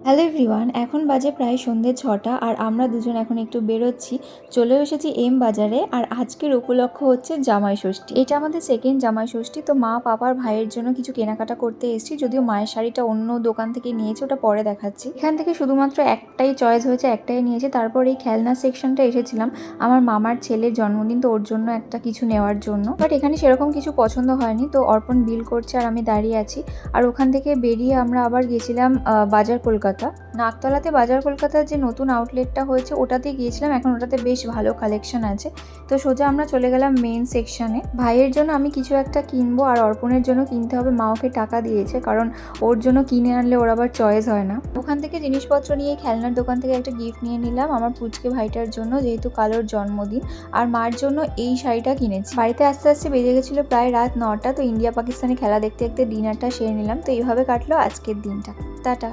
Hello everyone, এখন বাজে প্রায় সন্ধ্যে ৬টা আর আমরা দুজন এখন একটু বেরোচ্ছি। চলে এসেছি এম বাজারে। আর আজকের উপলক্ষ হচ্ছে জামাই ষষ্ঠী। এটা আমাদের সেকেন্ড জামাই ষষ্ঠী। তো মা, পাপার, ভাইয়ের জন্য কিছু কেনাকাটা করতে এসেছি। যদিও মায়ের শাড়িটা অন্য দোকান থেকে নিয়েছি, ওটা পরে দেখাচ্ছি। এখান থেকে শুধুমাত্র একটাই চয়েস হয়েছে, একটাই নিয়েছি। তারপর এই খেলনা সেকশনটা এসেছিলাম আমার মামার ছেলের জন্মদিন, তো ওর জন্য একটা কিছু নেওয়ার জন্য। বাট এখানে সেরকম কিছু পছন্দ হয়নি, তো অর্পণ বিল করছে আর আমি দাঁড়িয়ে আছি। আর ওখান থেকে বেরিয়ে আমরা আবার গেছিলাম বাজার কলকাতা। নাকতলাতে বাজার কলকাতার যে নতুন আউটলেটটা হয়েছে ওটাতে গিয়েছিলাম। এখন ওটাতে বেশ ভালো কালেকশন আছে। তো সোজা আমরা চলে গেলাম মেন সেকশনে। ভাইয়ের জন্য আমি কিছু একটা কিনবো আর অর্পণের জন্য কিনতে হবে। মা ওকে টাকা দিয়েছে, কারণ ওর জন্য কিনে আনলে ওর আবার চয়েস হয় না। ওখান থেকে জিনিসপত্র নিয়ে খেলনার দোকান থেকে একটা গিফট নিয়ে নিলাম আমার পুচকে ভাইটার জন্য, যেহেতু কালোর জন্মদিন। আর মার জন্য এই শাড়িটা কিনেছি। বাড়িতে আস্তে আস্তে বেজে গেছিলো প্রায় রাত 9টা। তো ইন্ডিয়া পাকিস্তানে খেলা দেখতে দেখতে ডিনারটা সেরে নিলাম। তো এইভাবে কাটলো আজকের দিনটা। টাটা।